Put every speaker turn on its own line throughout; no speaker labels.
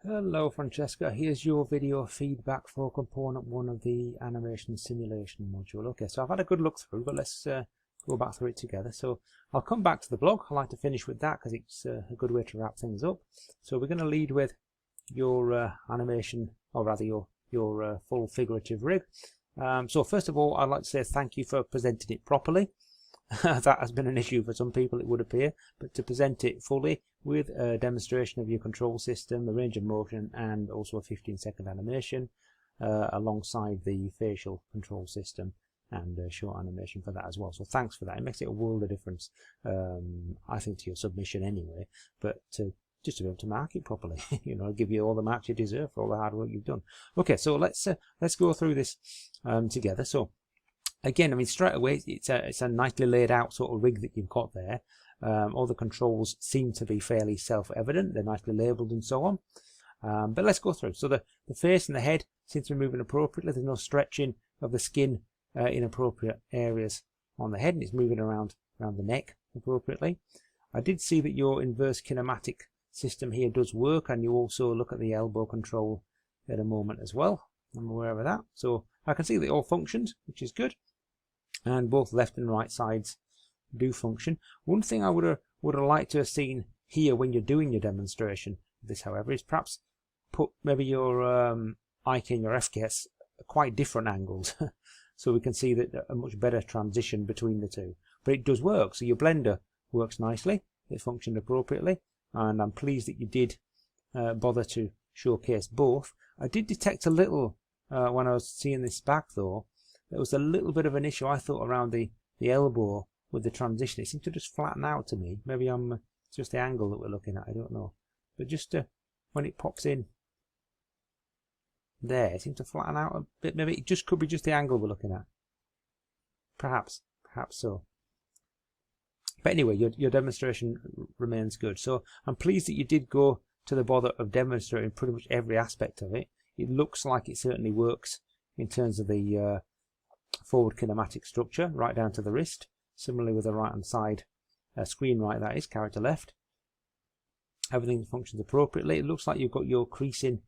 Hello Francesca, here's your video feedback for component 1 of the animation simulation module. Okay, so I've had a good look through, but let's go back through it together. So I'll come back to the blog. I like to finish with that because it's a good way to wrap things up. So we're going to lead with your animation, or rather your full figurative rig. So first of all, I'd like to say thank you for presenting it properly. That has been an issue for some people, it would appear, but to present it fully with a demonstration of your control system, the range of motion, and also a 15-second animation alongside the facial control system and a short animation for that as well. So thanks for that. It makes it a world of difference, I think, to your submission anyway, but just to be able to mark it properly, give you all the marks you deserve for all the hard work you've done. Okay, so let's go through this together. So again, I mean, straight away, it's a nicely laid out sort of rig that you've got there. All the controls seem to be fairly self-evident. They're nicely labelled and so on. But let's go through. So the face and the head seem to be moving appropriately. There's no stretching of the skin in appropriate areas on the head, and it's moving around the neck appropriately. I did see that your inverse kinematic system here does work, and you also look at the elbow control at a moment as well. I'm aware of that. So I can see that it all functions, which is good. And both left and right sides do function. One thing I would have liked to have seen here when you're doing your demonstration of this, however, is perhaps put maybe your IK and your FK at quite different angles so we can see that a much better transition between the two. But it does work, so your blender works nicely, it functioned appropriately, and I'm pleased that you did bother to showcase both. I did detect a little when I was seeing this back though. There was a little bit of an issue, I thought, around the elbow with the transition. It seemed to just flatten out to me. Maybe it's just the angle that we're looking at, I don't know. But just when it pops in there, it seemed to flatten out a bit. Maybe it just could be just the angle we're looking at. Perhaps so. But anyway, your demonstration remains good. So I'm pleased that you did go to the bother of demonstrating pretty much every aspect of it. It looks like it certainly works in terms of the forward kinematic structure right down to the wrist. Similarly with the right hand side screen right, that is, character left. Everything functions appropriately. It looks like you've got your creasing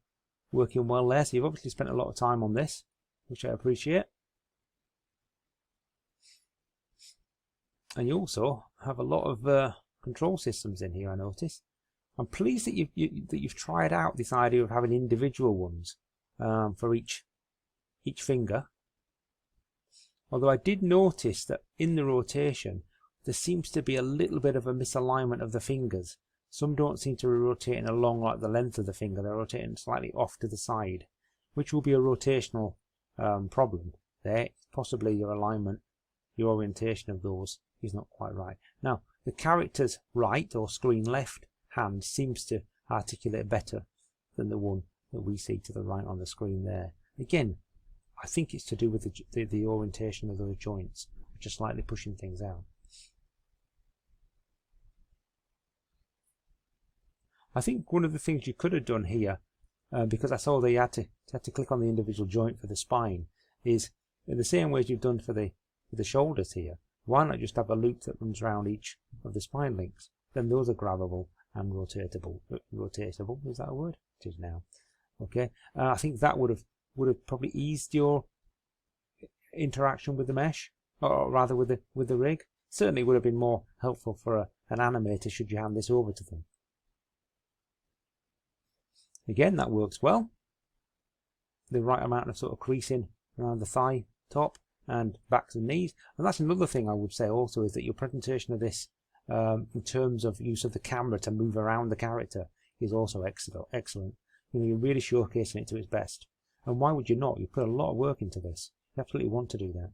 working well there, so you've obviously spent a lot of time on this, which I appreciate. And you also have a lot of control systems in here, I notice. I'm pleased that you've tried out this idea of having individual ones for each finger. Although I did notice that in the rotation there seems to be a little bit of a misalignment of the fingers. Some don't seem to be rotating along like the length of the finger, they're rotating slightly off to the side, which will be a rotational problem there. Possibly your alignment, your orientation of those is not quite right. Now, the character's right or screen left hand seems to articulate better than the one that we see to the right on the screen there. Again, I think it's to do with the orientation of those joints, which are slightly pushing things out. I think one of the things you could have done here, because I saw that you had to click on the individual joint for the spine, is in the same way as you've done for the shoulders here. Why not just have a loop that runs around each of the spine links? Then those are grabbable and rotatable. Rotatable, is that a word? It is now. Okay, I think that would have probably eased your interaction with the mesh, or rather with the rig. Certainly would have been more helpful for an animator should you hand this over to them. Again, that works well. The right amount of sort of creasing around the thigh top and backs and knees. And that's another thing I would say also, is that your presentation of this in terms of use of the camera to move around the character is also excellent. You're really showcasing it to its best. And why would you not? You put a lot of work into this. You absolutely want to do that.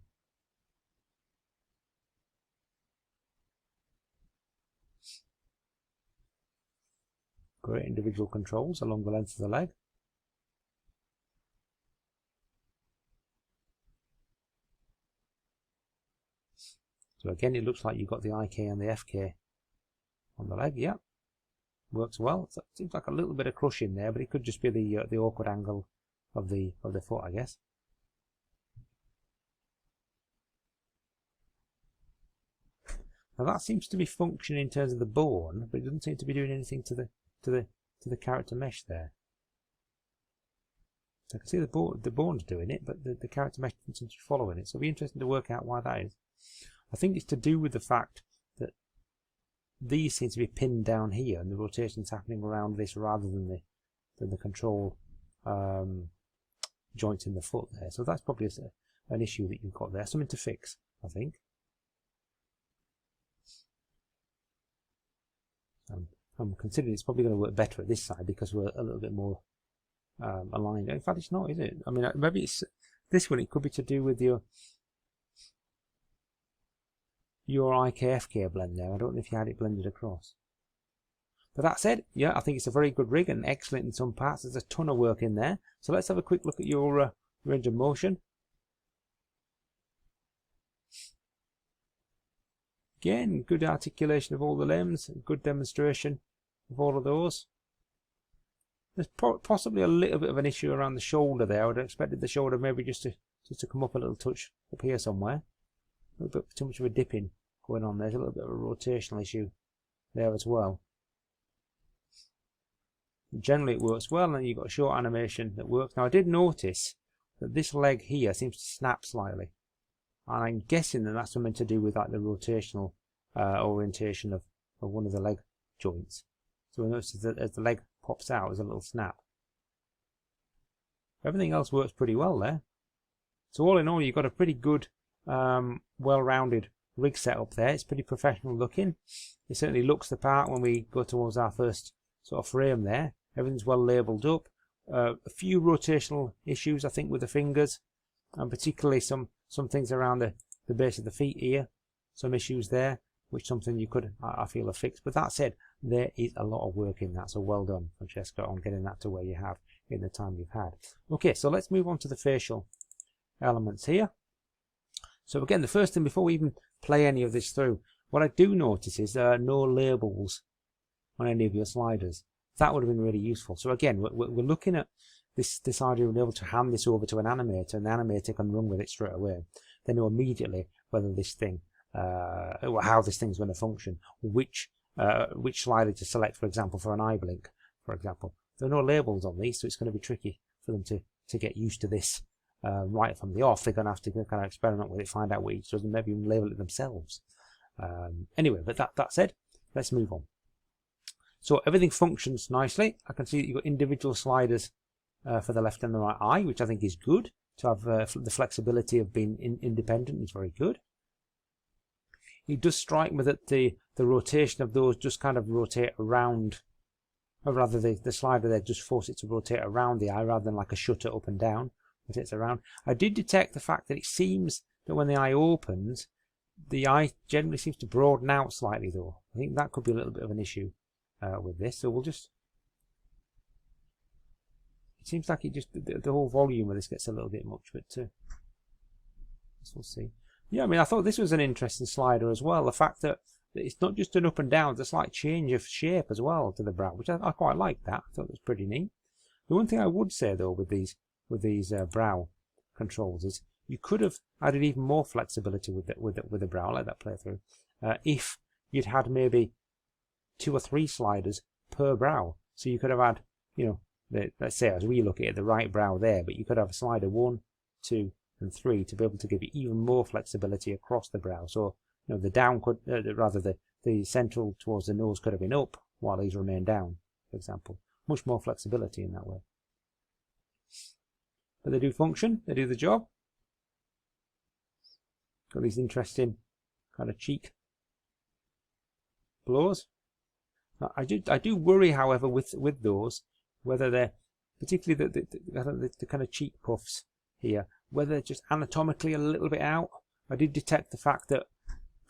Great individual controls along the length of the leg. So again, it looks like you've got the IK and the FK on the leg. Yeah, works well. So it seems like a little bit of crushing there, but it could just be the awkward angle of the foot, I guess. Now that seems to be functioning in terms of the bone, but it doesn't seem to be doing anything to the character mesh there. So I can see the bone's doing it, but the character mesh doesn't seem to be following it. So it'll be interesting to work out why that is. I think it's to do with the fact that these seem to be pinned down here, and the rotation's happening around this rather than the control joints in the foot there. So that's probably an issue that you've got there. Something to fix, I think. I'm considering it's probably going to work better at this side because we're a little bit more aligned. In fact, it's not, is it? I mean, maybe it's this one. It could be to do with your IKFK blend there. I don't know if you had it blended across. But that said, yeah, I think it's a very good rig and excellent in some parts. There's a ton of work in there. So let's have a quick look at your range of motion. Again, good articulation of all the limbs, good demonstration of all of those. There's possibly a little bit of an issue around the shoulder there. I would have expected the shoulder maybe just to come up a little touch up here somewhere. A little bit too much of a dipping going on there. There's a little bit of a rotational issue there as well. Generally it works well, and you've got a short animation that works. Now I did notice that this leg here seems to snap slightly. And I'm guessing that that's something to do with like the rotational orientation of one of the leg joints. So we notice that as the leg pops out, there's a little snap. Everything else works pretty well there. So all in all, you've got a pretty good, well-rounded rig setup there. It's pretty professional looking. It certainly looks the part when we go towards our first sort of frame there. Everything's well labelled up. A few rotational issues, I think, with the fingers, and particularly some things around the base of the feet here. Some issues there, which something you could, I feel, have fixed. But that said, there is a lot of work in that. So well done, Francesca, on getting that to where you have in the time you've had. Okay, so let's move on to the facial elements here. So again, the first thing, before we even play any of this through, what I do notice is there are no labels on any of your sliders. That would have been really useful. So again, we're looking at this idea of being able to hand this over to an animator, and the animator can run with it straight away. They know immediately whether this thing, how this thing's going to function, which slider to select, for example, for an eye blink, for example. There are no labels on these, so it's going to be tricky for them to get used to this right from the off. They're going to have to kind of experiment with it, find out what each does, and maybe even label it themselves. Anyway, but that said, let's move on. So everything functions nicely. I can see that you've got individual sliders for the left and the right eye, which I think is good. To have the flexibility of being independent is very good. It does strike me that the rotation of those just kind of rotate around, or rather the slider there just force it to rotate around the eye rather than like a shutter up and down. Rotates around. I did detect the fact that it seems that when the eye opens, the eye generally seems to broaden out slightly though. I think that could be a little bit of an issue with this. So we'll just... It seems like it just the whole volume of this gets a little bit much, but we'll see. Yeah, I mean, I thought this was an interesting slider as well. The fact that it's not just an up and down, there's a slight change of shape as well to the brow, which I quite like that. I thought it was pretty neat. The one thing I would say though with these brow controls is you could have added even more flexibility with the brow. I'll let that play through. If you'd had maybe 2 or 3 sliders per brow, so you could have had, you know, let's say as we look at it, the right brow there, but you could have a slider 1, 2, and 3 to be able to give you even more flexibility across the brow. So, you know, the down could, rather the central towards the nose could have been up while these remain down, for example. Much more flexibility in that way. But they do function, they do the job. Got these interesting kind of cheek blows. Now, I do worry, however, with those, whether they're particularly the kind of cheek puffs here, whether they're just anatomically a little bit out. I did detect the fact that,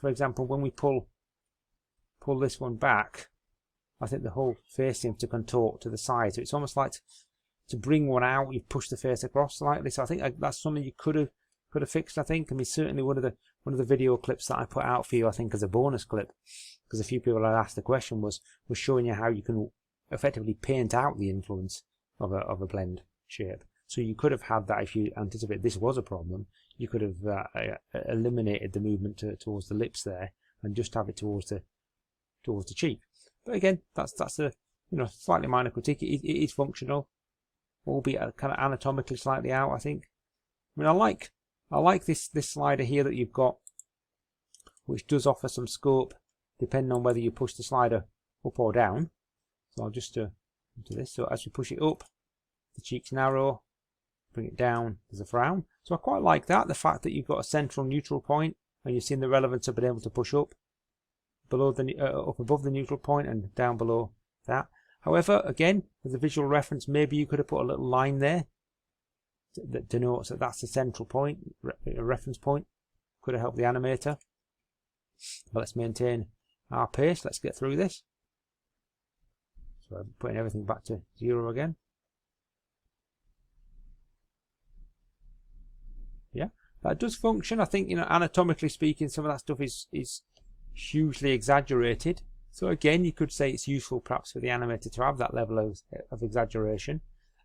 for example, when we pull this one back, I think the whole face seems to contort to the side. So it's almost like to bring one out, you push the face across slightly. So I think that's something you could have fixed. I think. I mean, certainly one of the video clips that I put out for you, I think, as a bonus clip, because a few people had asked the question, was showing you how you can effectively paint out the influence of a blend shape. So you could have had that if you anticipate this was a problem. You could have eliminated the movement towards the lips there and just have it towards the cheek. But again, that's a slightly minor critique. It is functional. albeit kind of anatomically slightly out, I think. I mean, I like this slider here that you've got, which does offer some scope depending on whether you push the slider up or down. So I'll just do this. So as we push it up, the cheeks narrow, bring it down, there's a frown. So I quite like that, the fact that you've got a central neutral point, and you've seen the relevance of being able to push up below the up above the neutral point and down below that. However, again, as a visual reference, maybe you could have put a little line there that denotes that that's the central point, a reference point. Could have helped the animator. But let's maintain our pace. Let's get through this. So I'm putting everything back to 0 again. Yeah, that does function. I think, you know, anatomically speaking, some of that stuff is hugely exaggerated. So again, you could say it's useful perhaps for the animator to have that level of exaggeration.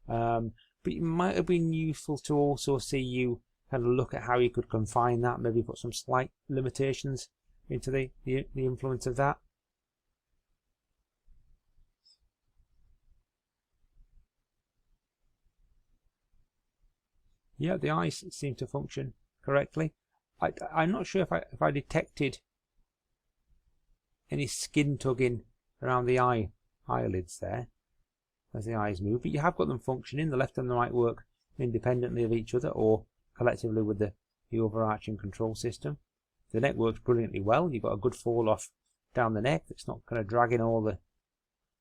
But it might have been useful to also see you kind of look at how you could confine that, maybe put some slight limitations into the influence of that. Yeah, the eyes seem to function correctly. I'm not sure if I detected any skin tugging around the eyelids there as the eyes move, but you have got them functioning. The left and the right work independently of each other or collectively with the overarching control system. The neck works brilliantly well. You've got a good fall off down the neck. It's not kind of dragging all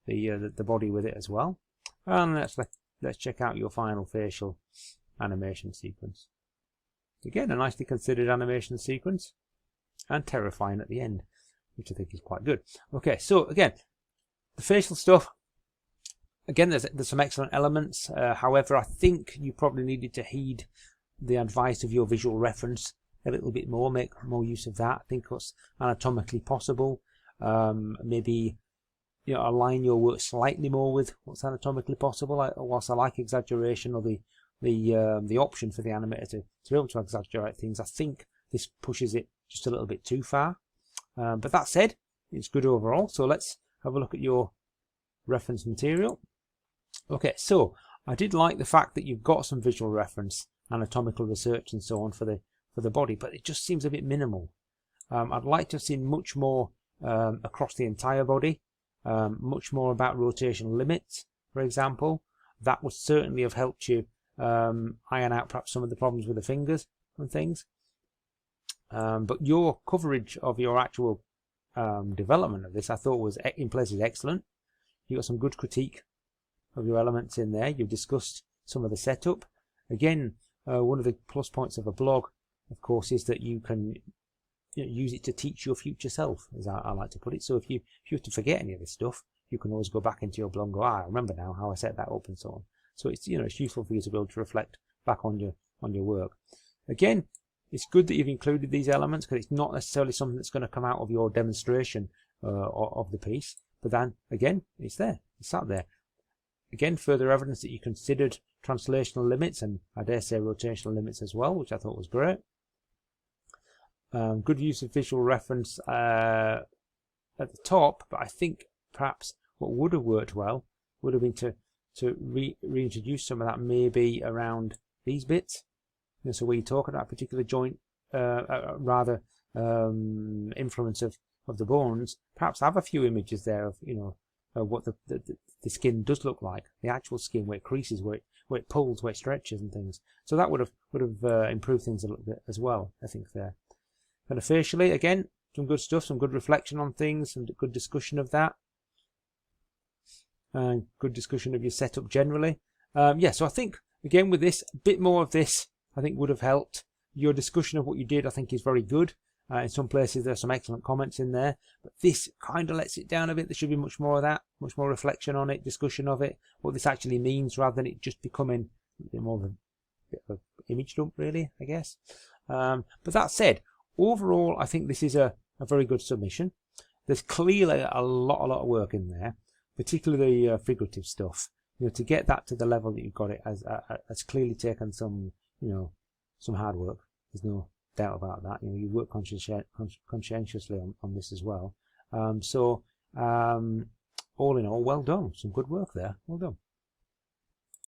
the body with it as well. And let's check out your final facial animation sequence. Again, a nicely considered animation sequence, and terrifying at the end, which I think is quite good. Okay, so again, the facial stuff. Again, there's some excellent elements. However, I think you probably needed to heed the advice of your visual reference a little bit more, make more use of that. I think what's anatomically possible. Maybe, you know, align your work slightly more with what's anatomically possible. Whilst I like exaggeration or the option for the animator to be able to exaggerate things, I think this pushes it just a little bit too far. But that said, it's good overall. So let's have a look at your reference material. Okay, so I did like the fact that you've got some visual reference, anatomical research and so on for the body, but it just seems a bit minimal. I'd like to have seen much more across the entire body, much more about rotational limits, for example. That would certainly have helped you iron out perhaps some of the problems with the fingers and things. But your coverage of your actual development of this, I thought, was in places excellent. You got some good critique of your elements in there. You've discussed some of the setup. Again, one of the plus points of a blog, of course, is that you can use it to teach your future self, as I like to put it. So if you have to forget any of this stuff, you can always go back into your blog and go, I remember now how I set that up and so on. So it's, you know, it's useful for you to be able to reflect back on your work. Again, it's good that you've included these elements because it's not necessarily something that's going to come out of your demonstration of the piece. But then again, it's there, it's sat there. Again, further evidence that you considered translational limits and I dare say rotational limits as well, which I thought was great. Good use of visual reference at the top, but I think perhaps what would have worked well would have been to reintroduce some of that maybe around these bits. You know, so where you talk about a particular joint, influence of the bones, perhaps have a few images there of, you know, what the skin does look like, the actual skin, where it creases, where it pulls, where it stretches and things. So that would have improved things a little bit as well, I think there. Kind of facially, again, some good stuff, some good reflection on things, and good discussion of that. Good discussion of your setup generally. Yeah, so I think, again, with this, a bit more of this, I think would have helped. Your discussion of what you did, I think, is very good. In some places, there's some excellent comments in there, but this kind of lets it down a bit. There should be much more of that, much more reflection on it, discussion of it, what this actually means, rather than it just becoming a bit more of a bit of an image dump, really, I guess. But that said, overall, I think this is a very good submission. There's clearly a lot of work in there, particularly figurative stuff. You know, to get that to the level that you've got it has clearly taken some, you know, some hard work. There's no doubt about that. You know, you work conscientiously on this as well. All in all, well done. Some good work there. Well done.